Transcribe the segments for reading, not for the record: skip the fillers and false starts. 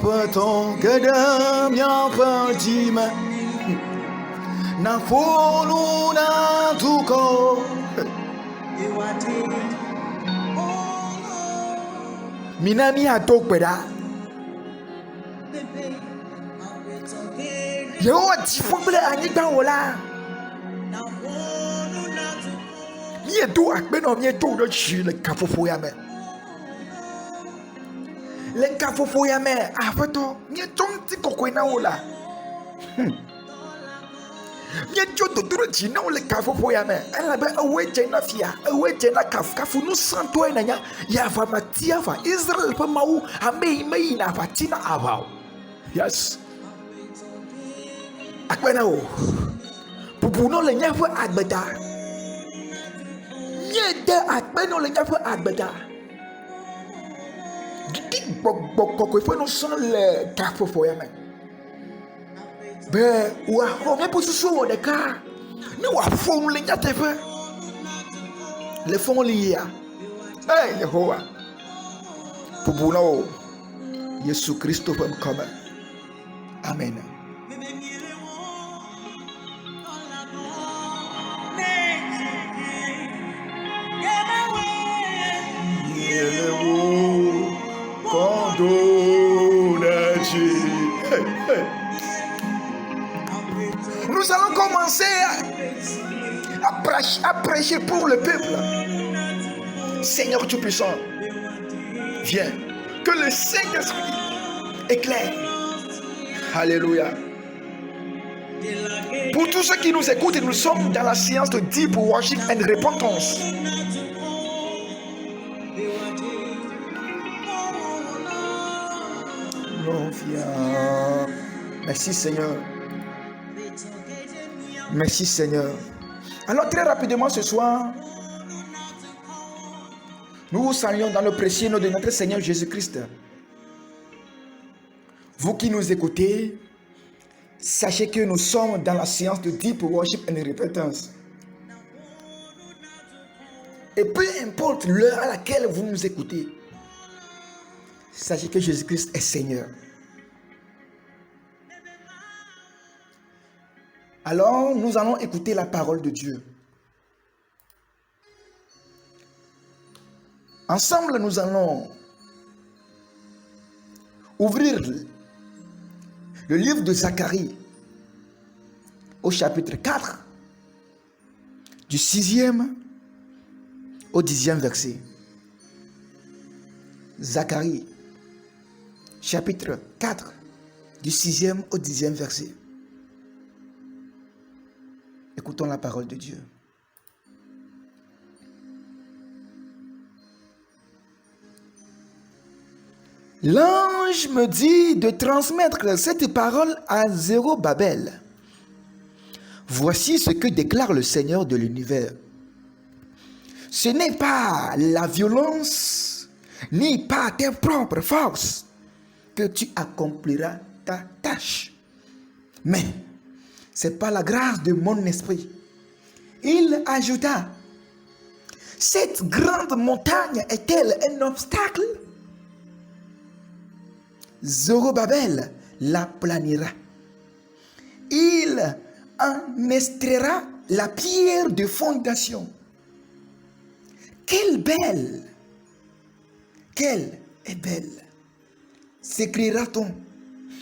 Apaton kedem ya patima na folu na tuko minami atokpeda Yehowa tifobele anyigba wola miedo akpeno miedo do chi le kafofo ya me le kafofo ya me afato miedo nti kokoina wola miedo dodoro chi na le kafofo ya me ala be awe jena fia awe jena kafu no santo enanya ya fa matia fa Israel pa mau ame mai na fatina abao yes akpena o pupu no le nyafu agbeda miede akpena le nyafu agbeda didi gbogbo ifo no son le kafofo ya me be wa ho me posusu wo de ka ni wa fon le nyatefe le fon le ya hey Yehowa pupu no Yesu Kristo pam kama amen. Nous allons commencer à prêcher pour le peuple. Seigneur Tout-Puissant, viens. Que le Saint-Esprit éclaire. Alléluia. Pour tous ceux qui nous écoutent, nous sommes dans la séance de Deep Worship and Repentance. Merci Seigneur. Merci Seigneur. Alors très rapidement ce soir, nous vous saluons dans le précieux nom de notre Seigneur Jésus-Christ. Vous qui nous écoutez, sachez que nous sommes dans la séance de Deep Worship and Repentance. Et peu importe l'heure à laquelle vous nous écoutez, sachez que Jésus-Christ est Seigneur. Alors, nous allons écouter la parole de Dieu. Ensemble, nous allons ouvrir le livre de Zacharie au chapitre 4, du 6e au 10e verset. Zacharie, chapitre 4, du 6e au 10e verset. Écoutons la parole de Dieu. L'ange me dit de transmettre cette parole à Zérubabel. Voici ce que déclare le Seigneur de l'univers. Ce n'est pas la violence, ni par tes propres forces que tu accompliras ta tâche. Mais c'est par la grâce de mon esprit. Il ajouta, cette grande montagne est-elle un obstacle? Zorobabel l'aplanira. Il en extraira la pierre de fondation. Quelle est belle, s'écriera-t-on.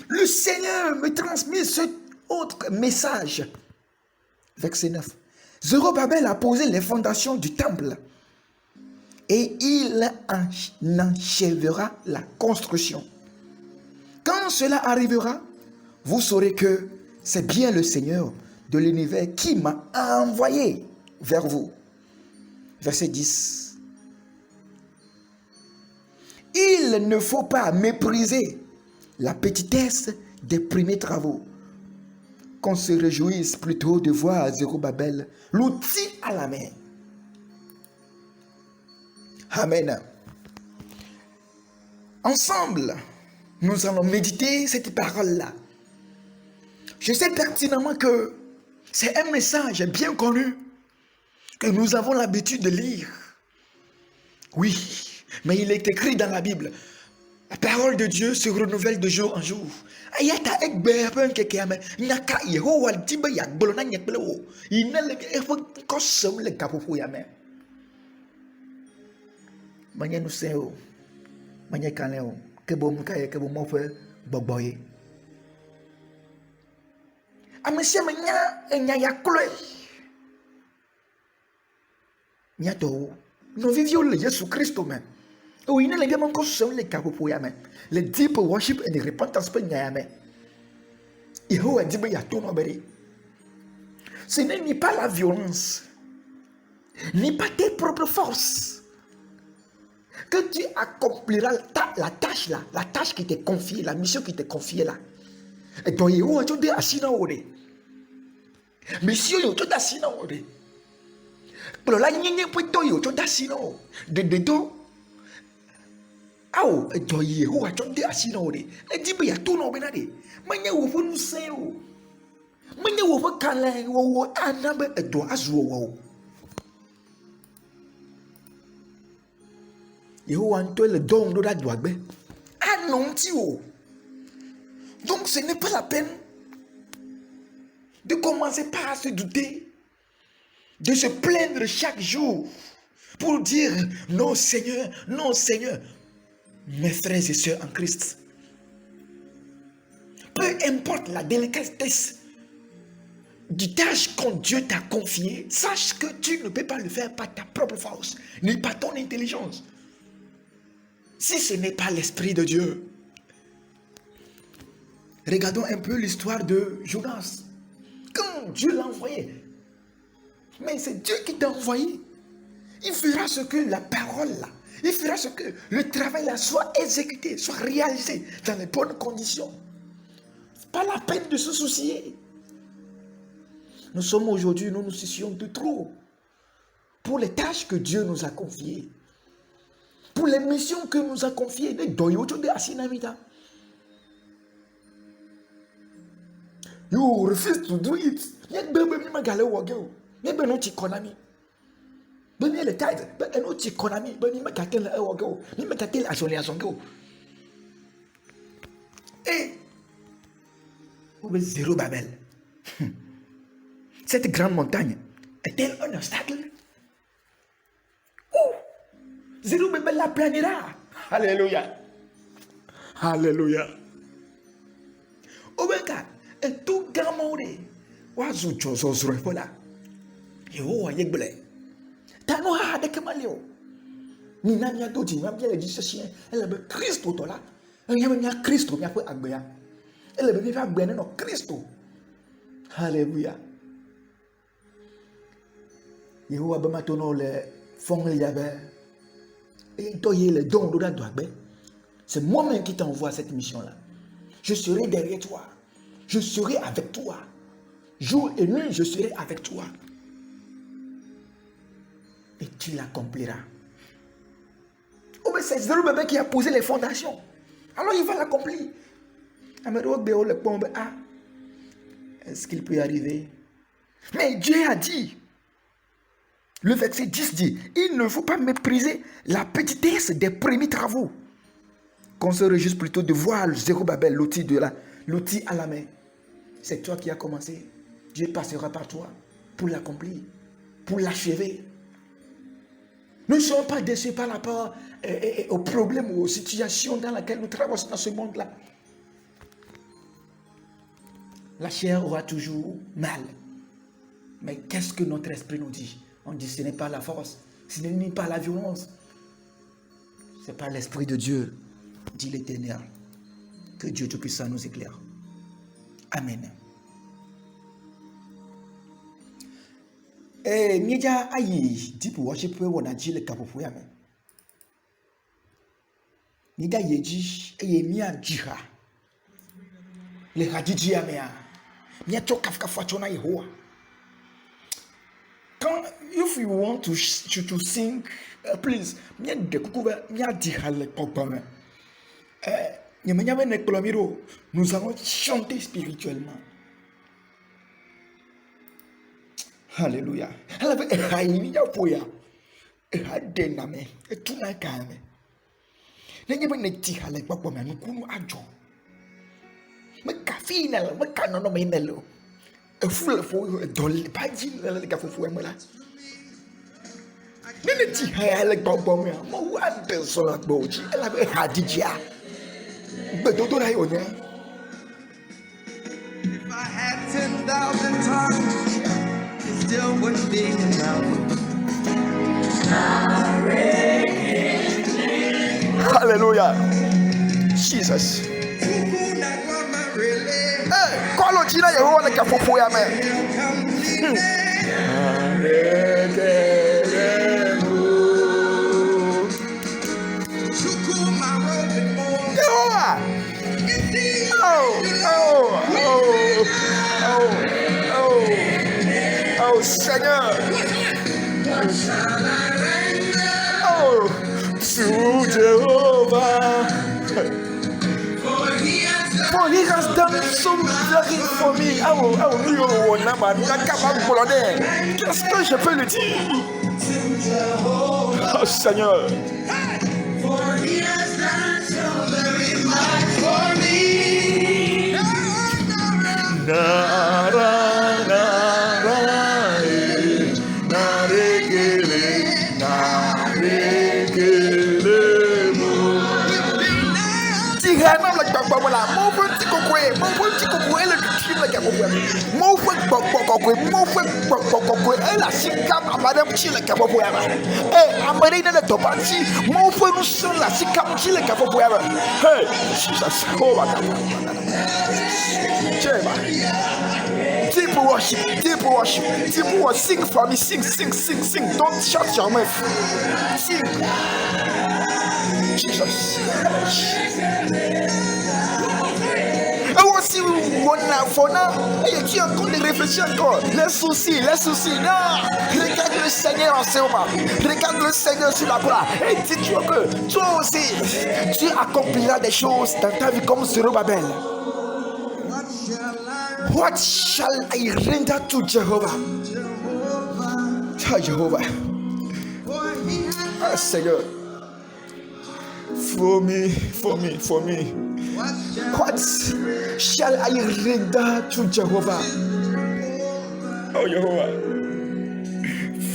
Le Seigneur me transmet ce autre message. Verset 9. Zorobabel a posé les fondations du temple et il en achèvera la construction. Quand cela arrivera, vous saurez que c'est bien le Seigneur de l'univers qui m'a envoyé vers vous. Verset 10. Il ne faut pas mépriser la petitesse des premiers travaux. Qu'on se réjouisse plutôt de voir Zérubabel l'outil à la main. Amen. Ensemble, nous allons méditer cette parole-là. Je sais pertinemment que c'est un message bien connu que nous avons l'habitude de lire. Oui, mais il est écrit dans la Bible. La parole de Dieu se renouvelle de jour en jour. Ayata egbe ben keke ame nyaka Yehowa dibe ya gbolo na nyekle wo. Inele efo kosem le kapopo ya me. Manye nu se o. Manye kanle o. Kebo mukaye kebo mofe boboye. Amesie menya enya ya kloe. Nyato. Nous vivions le Jésus Christ même. Oui, il y a encore ce les cas pour y aller. Le deep worship et the repentance pour y aller. Il faut dire qu'il y a tout le monde. Ce n'est pas la violence, ni pas tes propres forces que tu accompliras la tâche là, la tâche qui t'est confiée, la mission qui t'est confiée là. Et donc, il y a tout de assis dans le mission, il y a tout assis dans le pour la ligne pour toi, il y a tout assis dans le dos. Awo edo Yehowa chonde asina ode edibe ya to no be na de manya wo fo nse o manya wo fo kala wo anabe edo azu wo Yehowa nto le don do da do agbe anonti o. Donc ce n'est pas la peine de commencer par se douter, de se plaindre chaque jour pour dire non Seigneur, non Seigneur. Mes frères et sœurs en Christ, peu importe la délicatesse du tâche que Dieu t'a confié, sache que tu ne peux pas le faire par ta propre force, ni par ton intelligence. Si ce n'est pas l'Esprit de Dieu. Regardons un peu l'histoire de Jonas. Quand Dieu l'a envoyé, mais c'est Dieu qui t'a envoyé. Il fera ce que la parole là, il fera ce que le travail là soit exécuté, soit réalisé dans les bonnes conditions. C'est pas la peine de se soucier. Nous sommes aujourd'hui, nous nous soucions de trop. Pour les tâches que Dieu nous a confiées. Pour les missions que nous a confiées. You refuse to do it. Beni le tithe, beni no économie, beni me katel ewogo, ni me katel asoli asongo. Et au zéro Babel. Cette grande montagne est-elle un obstacle? Oh, zéro Babel la planera. Alléluia. Alléluia. Obeka, et tout gamore. Wazu chozo zrepola. Yo yegbele. Tano ha de kemalio. Ni na nya doji na bia le disesien. Elle be Christ to la. Nya nya Christ nya ko agbeya. Elle be fa agbe ne no Christ. Alléluia. Yehowa ba matono le fond il y avait. Et toi le don do da do agbe. C'est moi-même qui t'envoie cette mission là. Je serai derrière toi. Je serai avec toi. Jour et nuit, je serai avec toi. Et tu l'accompliras. Oh, mais c'est Zerubbabel qui a posé les fondations. Alors il va l'accomplir. Est-ce qu'il peut y arriver? Mais Dieu a dit, le verset 10 dit, il ne faut pas mépriser la petitesse des premiers travaux. Qu'on se réjouisse plutôt de voir le Zerubbabel, l'outil à la main. C'est toi qui as commencé. Dieu passera par toi pour l'accomplir, pour l'achever. Nous ne sommes pas déçus par rapport aux problèmes ou aux situations dans lesquelles nous traversons dans ce monde-là. La chair aura toujours mal. Mais qu'est-ce que notre esprit nous dit? On dit ce n'est pas la force, ce n'est pas la violence. C'est pas l'Esprit de Dieu, dit l'Éternel. Que Dieu Tout-Puissant nous éclaire. Amen. Nija ayi deep worship we wona ji le kapopo ya me. Nija yeji mi ajiha. Le hadiji ya me a. Mi ato kafka chona Yehowa. If you want to sing, please, mi de kukuba mi ajiha le papa me. Nous allons chanter spirituellement. Alléluia. Nenye be neti hale gbagbo me nukunu ajo. Me kafi na me kanono me nelo. Efule fo dol paji le ka fofu emela. Neti hale gbagbo me mo wa person agboji. Ela be hadijia. Bedodo la yo ne. If I had 10,000 tongues, it still wouldn't be enough. Hallelujah. Jesus. Hey, call on China, you want to get for ya, man. Oh, Seigneur. Oh, to Jehovah. For he has done so very for me. Qu'est-ce que je peux le dire? Oh Seigneur. For he has done so very much for me. Deep worship, deep worship, deep worship. Sing for me, sing. Don't shut your mouth. Sing. Jesus. Si for now, tu es en train de réfléchir encore. Les soucis. Non, regarde le Seigneur en ce moment. Regarde le Seigneur sur la croix. Et dis-toi que toi aussi, tu accompliras des choses dans ta vie comme Zorobabel. What shall I render to Jehovah? Jehovah. Ah, Seigneur. For me. What shall I render to Jehovah? Oh, Jehovah.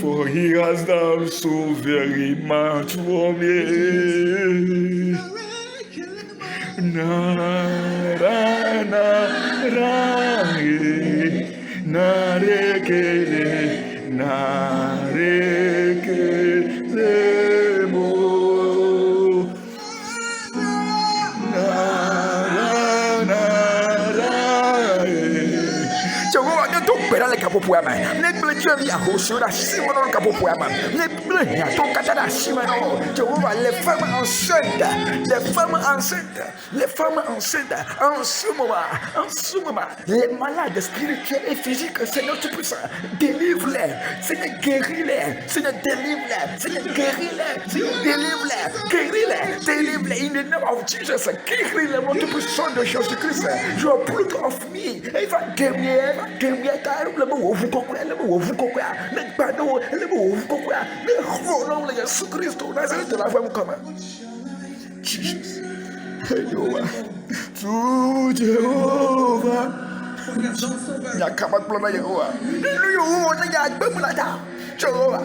For he has done so very much for me. Les femmes enceintes en ce moment, les malades spirituels et physiques, Seigneur Tout-Puissant, délivre-les, Seigneur, guéris-les, Seigneur, délivre-les, Seigneur, guéris-les, Seigneur, délivre-les, guéris-les, in the name of Jesus, guéris-les, mon Tout-Puissant de Jésus-Christ, your blood of me, il va guérir, Jesus. Jehovah. To Jehovah. Jehovah.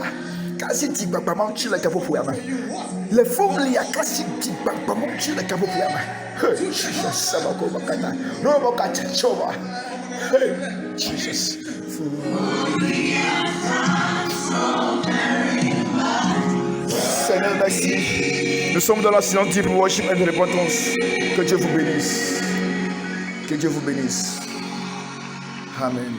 Kasi ti baba ma nchi la kapo puama. Le fond li akasi ti baba ma nchi la kapo puama. Jesus sabako bakata. No bakata choba. Jesus. Seigneur, merci. Nous sommes dans la séance deep worship and repentance. Que Dieu vous bénisse. Que Dieu vous bénisse. Amen.